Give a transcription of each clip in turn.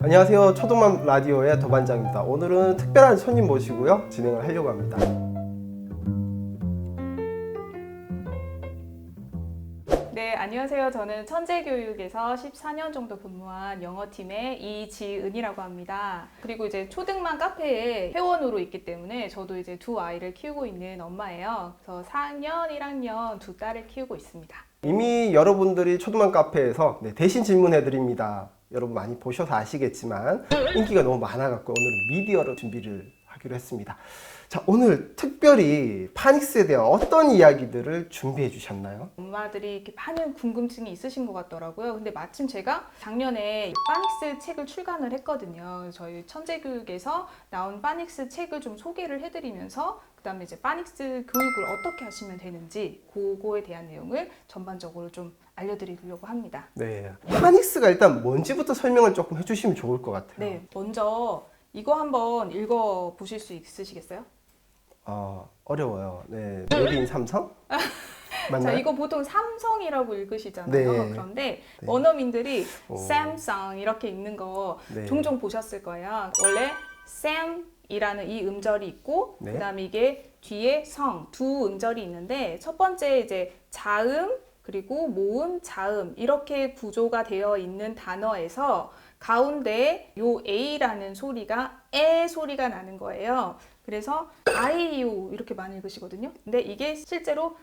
안녕하세요. 초등만 라디오의 도반장입니다. 오늘은 특별한 손님 모시고요. 진행을 하려고 합니다. 네, 안녕하세요. 저는 천재교육에서 14년 정도 근무한 영어팀의 이지은이라고 합니다. 그리고 이제 초등만 카페에 회원으로 있기 때문에 저도 이제 두 아이를 키우고 있는 엄마예요. 그래서 4학년, 1학년 두 딸을 키우고 있습니다. 이미 여러분들이 초등만 카페에서 대신 질문해드립니다. 여러분 많이 보셔서 아시겠지만 인기가 너무 많아갖고 오늘은 미디어로 준비를 하기로 했습니다. 자, 오늘 특별히 파닉스에 대한 어떤 이야기들을 준비해 주셨나요? 엄마들이 이렇게 많은 궁금증이 있으신 것 같더라고요. 근데 마침 제가 작년에 파닉스 책을 출간을 했거든요. 저희 천재교육에서 나온 파닉스 책을 좀 소개를 해드리면서 그다음에 이제 파닉스 교육을 어떻게 하시면 되는지 그거에 대한 내용을 전반적으로 좀 알려드리려고 합니다. 네, 파닉스가 일단 뭔지부터 설명을 조금 해주시면 좋을 것 같아요. 네, 먼저 이거 한번 읽어 보실 수 있으시겠어요? 어려워요. 네, 메이드 인 삼성? 맞나요? 자, 이거 보통 삼성이라고 읽으시잖아요. 네. 그런데 네. 원어민들이 오. 샘성 이렇게 읽는 거 네. 종종 보셨을 거예요. 원래 샘이라는 이 음절이 있고 네. 그다음에 이게 뒤에 성 두 음절이 있는데 첫 번째 이제 자음 그리고 모음, 자음 이렇게 구조가 되어 있는 단어에서 가운데 요 A라는 소리가 에 소리가 나는 거예요. 그래서 아이유 이렇게 많이 읽으시거든요. 근데 이게 실제로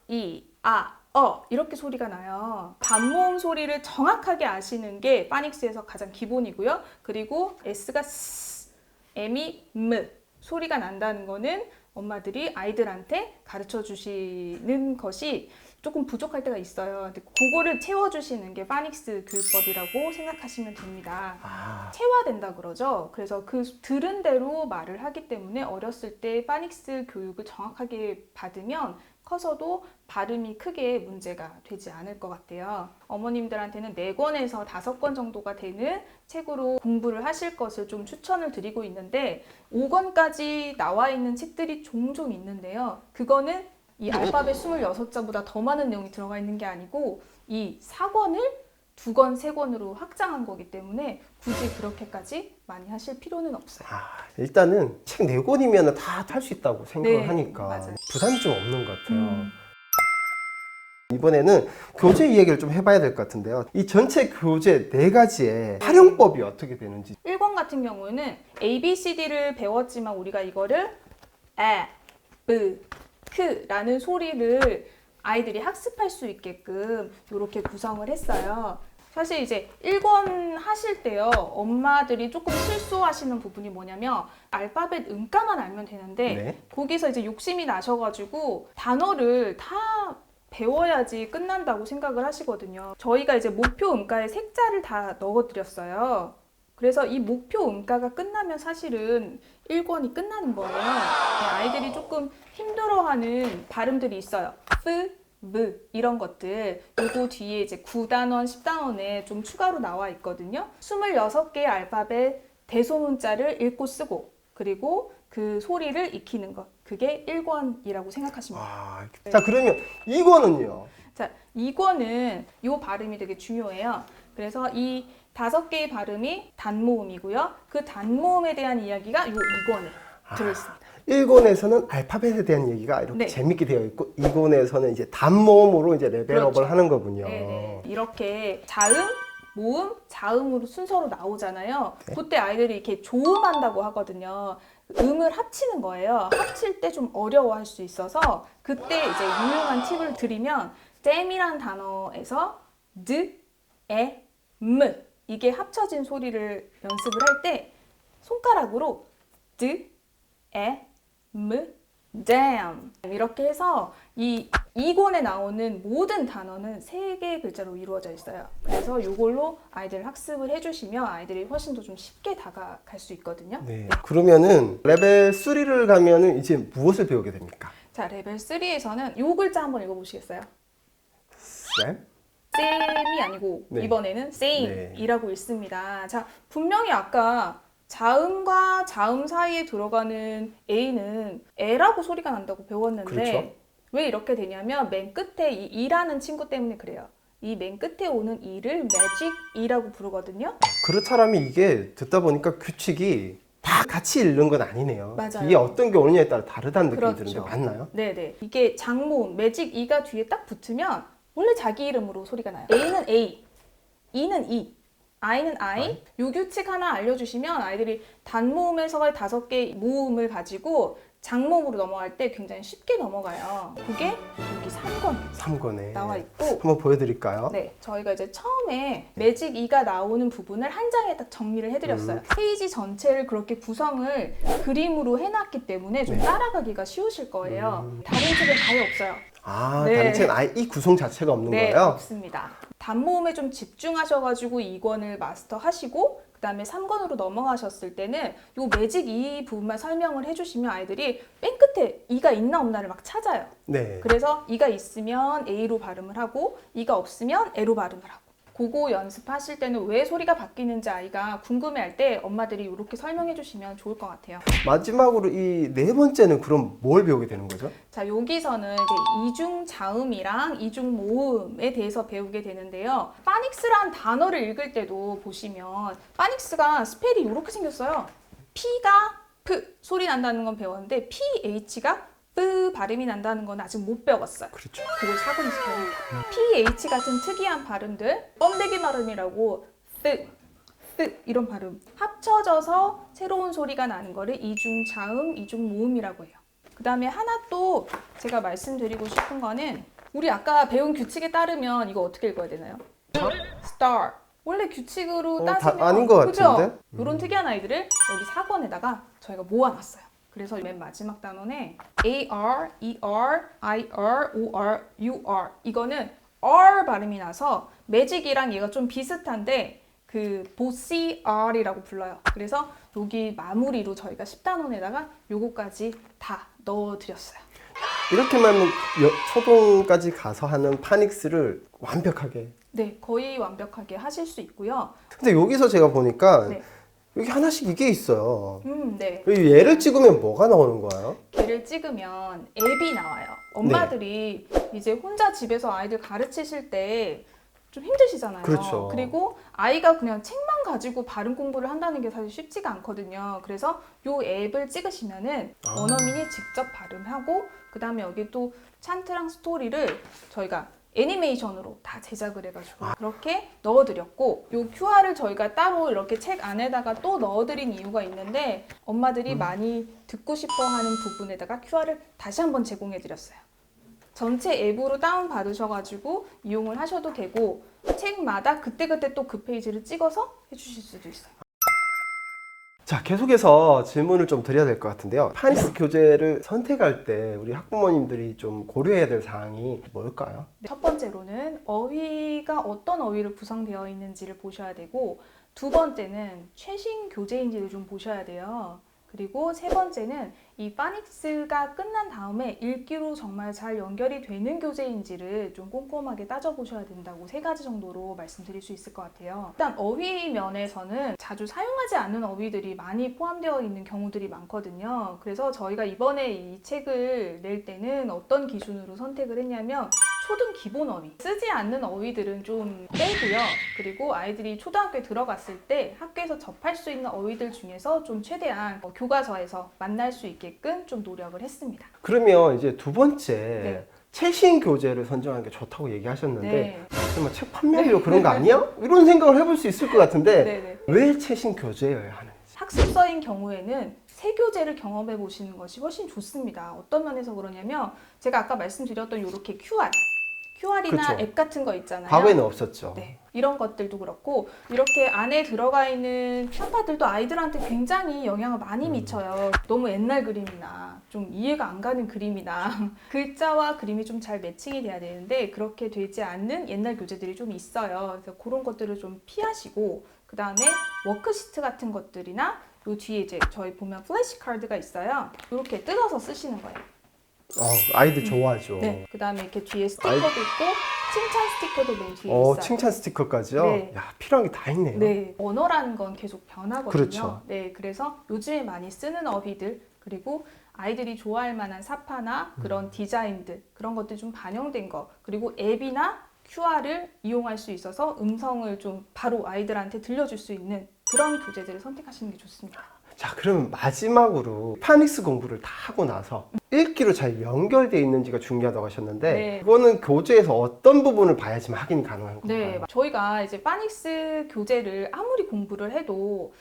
이, 이렇게 소리가 나요. 단모음 소리를 정확하게 아시는 게 파닉스에서 가장 기본이고요. 그리고 S가 스, M이 무 소리가 난다는 거는 엄마들이 아이들한테 가르쳐 주시는 것이 조금 부족할 때가 있어요. 근데 그거를 채워주시는 게 파닉스 교육법이라고 생각하시면 됩니다. 체화된다 그러죠. 그래서 그 들은 대로 말을 하기 때문에 어렸을 때 파닉스 교육을 정확하게 받으면 커서도 발음이 크게 문제가 되지 않을 것 같아요. 어머님들한테는 4권에서 5권 정도가 되는 책으로 공부를 하실 것을 좀 추천을 드리고 있는데 5권까지 나와 있는 책들이 종종 있는데요. 그거는 이 알파벳 26자보다 더 많은 내용이 들어가 있는 게 아니고 이 4권을 2권, 3권으로 확장한 거기 때문에 굳이 그렇게까지 많이 하실 필요는 없어요. 일단은 책 4권이면 다 할 수 있다고 생각을 네, 하니까 맞아요. 부담이 좀 없는 것 같아요. 이번에는 교재 이야기를 좀 해봐야 될 것 같은데요. 이 전체 교재 4가지의 활용법이 어떻게 되는지. 1권 같은 경우에는 ABCD를 배웠지만 우리가 이거를 에, 브, 크라는 소리를 아이들이 학습할 수 있게끔 이렇게 구성을 했어요. 사실 이제 1권 하실 때요, 엄마들이 조금 실수하시는 부분이 뭐냐면 알파벳 음가만 알면 되는데 네. 거기서 이제 욕심이 나셔가지고 단어를 다 배워야지 끝난다고 생각을 하시거든요. 저희가 이제 목표 음가에 색자를 다 넣어드렸어요. 그래서 이 목표 음가가 끝나면 사실은 1권이 끝나는 거예요. 아이들이 조금 힘들어하는 발음들이 있어요. 뿌, 무 이런 것들. 요거 뒤에 이제 9단원, 10단원에 좀 추가로 나와 있거든요. 26개의 알파벳 대소문자를 읽고 쓰고 그리고 그 소리를 익히는 것. 그게 1권이라고 생각하시면 돼요. 자, 그러면 2권은요? 자, 2권은 요 발음이 되게 중요해요. 그래서 이 5개의 발음이 단모음이고요. 그 단모음에 대한 이야기가 요 2권에 들어있습니다. 1권에서는 알파벳에 대한 얘기가 이렇게 네. 재밌게 되어 있고 2권에서는 이제 단모음으로 이제 레벨업을 그렇죠. 하는 거군요. 네네. 이렇게 자음, 모음, 자음으로 순서로 나오잖아요. 그때 아이들이 이렇게 조음한다고 하거든요. 음을 합치는 거예요. 합칠 때 좀 어려워할 수 있어서 그때 이제 유용한 팁을 드리면 잼이란 단어에서 드, 에, 무 이게 합쳐진 소리를 연습을 할 때 손가락으로 드, 에, 무, damn 이렇게 해서 이 2권에 나오는 모든 단어는 3개의 글자로 이루어져 있어요. 그래서 이걸로 아이들 학습을 해주시면 아이들이 훨씬 더 좀 쉽게 다가갈 수 있거든요. 네. 그러면은 레벨 3를 가면은 이제 무엇을 배우게 됩니까? 자, 레벨 3에서는 이 글자 한번 읽어보시겠어요? 쌤? 쌤이 아니고 네. 이번에는 same이라고 읽습니다. 자, 분명히 아까 자음과 자음 사이에 들어가는 A는 에라고 소리가 난다고 배웠는데 그렇죠. 왜 이렇게 되냐면 맨 끝에 이 이라는 친구 때문에 그래요. 이 맨 끝에 오는 E를 Magic E라고 부르거든요. 그렇다면 이게 듣다 보니까 규칙이 다 같이 읽는 건 아니네요. 맞아요. 뒤에 어떤 게 오느냐에 따라 다르다는 느낌이 그렇죠. 드는데 맞나요? 네네. 이게 장모음, 매직 E가 뒤에 딱 붙으면 원래 자기 이름으로 소리가 나요. A는 A, E는 E, I는 I. 요 규칙 하나 알려주시면 아이들이 단모음에서의 5개 모음을 가지고 장모음으로 넘어갈 때 굉장히 쉽게 넘어가요. 그게 여기 3권 3권에 나와 있고, 한번 보여드릴까요? 네, 저희가 이제 처음에 매직 E가 나오는 부분을 한 장에 딱 정리를 해드렸어요. 페이지 전체를 그렇게 구성을 그림으로 해놨기 때문에 좀 네. 따라가기가 쉬우실 거예요. 다른 책은 아예 없어요. 아, 네. 다른 책은 아예 이 구성 자체가 없는 네, 거예요? 없습니다. 단모음에 좀 집중하셔가지고 2권을 마스터하시고 그 다음에 3권으로 넘어가셨을 때는 요 매직 E 부분만 설명을 해주시면 아이들이 맨 끝에 E가 있나 없나를 막 찾아요. 네. 그래서 E가 있으면 A로 발음을 하고 E가 없으면 E로 발음을 하고, 그거 연습하실 때는 왜 소리가 바뀌는지 아이가 궁금해할 때 엄마들이 이렇게 설명해 주시면 좋을 것 같아요. 마지막으로 이 네 번째는 그럼 뭘 배우게 되는 거죠? 자, 여기서는 이제 이중 자음이랑 이중 모음에 대해서 배우게 되는데요. 파닉스란 단어를 읽을 때도 보시면 파닉스가 스펠이 이렇게 생겼어요. P가 P 소리 난다는 건 배웠는데 PH가 뿌 발음이 난다는 건 아직 못 배웠어요. 그렇죠. 그걸 사고에서 배웁니다. PH 같은 특이한 발음들, 뻔데기 발음이라고 뜨 이런 발음 합쳐져서 새로운 소리가 나는 거를 이중 자음, 이중 모음이라고 해요. 그 다음에 하나 또 제가 말씀드리고 싶은 거는 우리 아까 배운 규칙에 따르면 이거 어떻게 읽어야 되나요? star. 원래 규칙으로 따지면 아닌 것 그죠? 같은데? 이런 특이한 아이들을 여기 4권에다가 저희가 모아놨어요. 그래서 맨 마지막 단어는 AR, ER, IR, OR, UR. 이거는 R 발음이 나서 매직이랑 얘가 좀 비슷한데 그 보CR이라고 불러요. 그래서 여기 마무리로 저희가 10단원에다가 요거까지 다 넣어드렸어요. 이렇게만 초동까지 가서 하는 파닉스를 완벽하게. 네, 거의 완벽하게 하실 수 있고요. 근데 여기서 제가 보니까 네. 여기 하나씩 이게 있어요. 네. 여기 얘를 찍으면 뭐가 나오는 거예요? 걔를 찍으면 앱이 나와요. 엄마들이 이제 혼자 집에서 아이들 가르치실 때 좀 힘드시잖아요. 그렇죠. 그리고 아이가 그냥 책만 가지고 발음 공부를 한다는 게 사실 쉽지가 않거든요. 그래서 요 앱을 찍으시면은 원어민이 직접 발음하고 그 다음에 여기 또 찬트랑 스토리를 저희가 애니메이션으로 다 제작을 해가지고 그렇게 넣어드렸고, 요 QR을 저희가 따로 이렇게 책 안에다가 또 넣어드린 이유가 있는데 엄마들이 많이 듣고 싶어하는 부분에다가 QR을 다시 한번 제공해드렸어요. 전체 앱으로 다운 받으셔가지고 이용을 하셔도 되고 책마다 그때그때 또 그 페이지를 찍어서 해주실 수도 있어요. 자, 계속해서 질문을 좀 드려야 될 것 같은데요. 파닉스 교재를 선택할 때 우리 학부모님들이 좀 고려해야 될 사항이 뭘까요? 첫 번째로는 어휘가 어떤 어휘로 구성되어 있는지를 보셔야 되고, 두 번째는 최신 교재인지를 좀 보셔야 돼요. 그리고 세 번째는 이 파닉스가 끝난 다음에 읽기로 정말 잘 연결이 되는 교재인지를 좀 꼼꼼하게 따져보셔야 된다고 3가지 정도로 말씀드릴 수 있을 것 같아요. 일단 어휘 면에서는 자주 사용하지 않는 어휘들이 많이 포함되어 있는 경우들이 많거든요. 그래서 저희가 이번에 이 책을 낼 때는 어떤 기준으로 선택을 했냐면 초등 기본 어휘, 쓰지 않는 어휘들은 좀 빼고요. 그리고 아이들이 초등학교에 들어갔을 때 학교에서 접할 수 있는 어휘들 중에서 좀 최대한 교과서에서 만날 수 있게끔 좀 노력을 했습니다. 그러면 이제 두 번째 네. 최신 교재를 선정하는 게 좋다고 얘기하셨는데 네. 정말 책 판매하려고 그런 거 아니야? 이런 생각을 해볼 수 있을 것 같은데 네네. 왜 최신 교재여야 하는지. 학습서인 경우에는 새 교재를 경험해 보시는 것이 훨씬 좋습니다. 어떤 면에서 그러냐면 제가 아까 말씀드렸던 이렇게 QR이나 그렇죠. 앱 같은 거 있잖아요. 과거에는 없었죠. 네, 이런 것들도 그렇고 이렇게 안에 들어가 있는 편파들도 아이들한테 굉장히 영향을 많이 미쳐요. 너무 옛날 그림이나 좀 이해가 안 가는 그림이나 글자와 그림이 좀 잘 매칭이 돼야 되는데 그렇게 되지 않는 옛날 교재들이 좀 있어요. 그래서 그런 것들을 좀 피하시고, 그 다음에 워크시트 같은 것들이나 요 뒤에 이제 저희 보면 플래시 카드가 있어요. 이렇게 뜯어서 쓰시는 거예요. 아이들 좋아하죠. 네. 그 다음에 이렇게 뒤에 스티커도 아이- 있고 칭찬 스티커도 맨 뒤에 있어요. 칭찬 스티커까지요? 네. 야, 필요한 게 다 있네요. 네, 언어라는 건 계속 변하거든요. 그렇죠. 네, 그래서 요즘에 많이 쓰는 어휘들, 그리고 아이들이 좋아할 만한 사파나 그런 디자인들, 그런 것들 좀 반영된 거, 그리고 앱이나 큐아를 이용할 수 있어서 음성을 좀 바로 아이들한테 들려줄 수 있는 그런 교재들을 선택하시는 게 좋습니다. 자, 그럼 마지막으로 파닉스 공부를 다 하고 나서 읽기로 잘 연결되어 있는지가 중요하다고 하셨는데 네. 그거는 교재에서 어떤 부분을 봐야지만 확인이 가능한 건가요? 네, 저희가 이제 파닉스 교재를 아무리 공부를 해도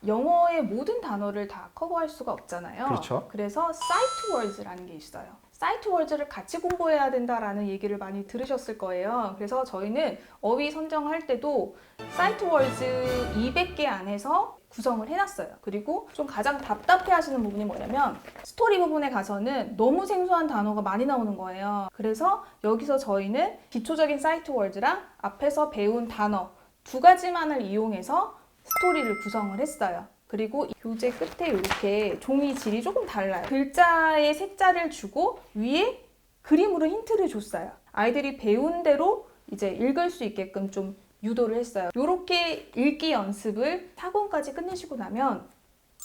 영어의 모든 단어를 다 커버할 수가 없잖아요. 그렇죠. 그래서 사이트 월즈라는 게 있어요. 사이트 월즈를 같이 공부해야 된다라는 얘기를 많이 들으셨을 거예요. 그래서 저희는 어휘 선정할 때도 사이트 월즈 200개 안에서 구성을 해놨어요. 그리고 좀 가장 답답해 하시는 부분이 뭐냐면 스토리 부분에 가서는 너무 생소한 단어가 많이 나오는 거예요. 그래서 여기서 저희는 기초적인 사이트 월즈랑 앞에서 배운 단어 두 가지만을 이용해서 스토리를 구성을 했어요. 그리고 이 교재 끝에 이렇게 종이 질이 조금 달라요. 글자에 색자를 주고 위에 그림으로 힌트를 줬어요. 아이들이 배운 대로 이제 읽을 수 있게끔 좀 유도를 했어요. 이렇게 읽기 연습을 4권까지 끝내시고 나면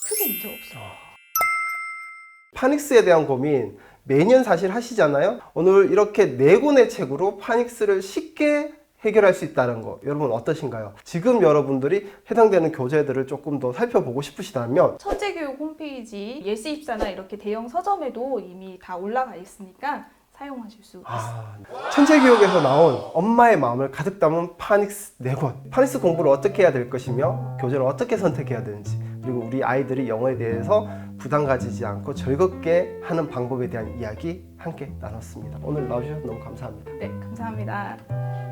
크게 문제가 없어요. 파닉스에 대한 고민 매년 사실 하시잖아요. 오늘 이렇게 4권의 책으로 파닉스를 쉽게 해결할 수 있다는 거 여러분 어떠신가요? 지금 여러분들이 해당되는 교재들을 조금 더 살펴보고 싶으시다면 천재교육 홈페이지 예스24나 이렇게 대형 서점에도 이미 다 올라가 있으니까 사용하실 수 있습니다. 천재교육에서 나온 엄마의 마음을 가득 담은 파닉스 4권 파닉스 공부를 어떻게 해야 될 것이며 교재를 어떻게 선택해야 되는지 그리고 우리 아이들이 영어에 대해서 부담 가지지 않고 즐겁게 하는 방법에 대한 이야기 함께 나눴습니다. 오늘 나와주셔서 너무 감사합니다. 네, 감사합니다.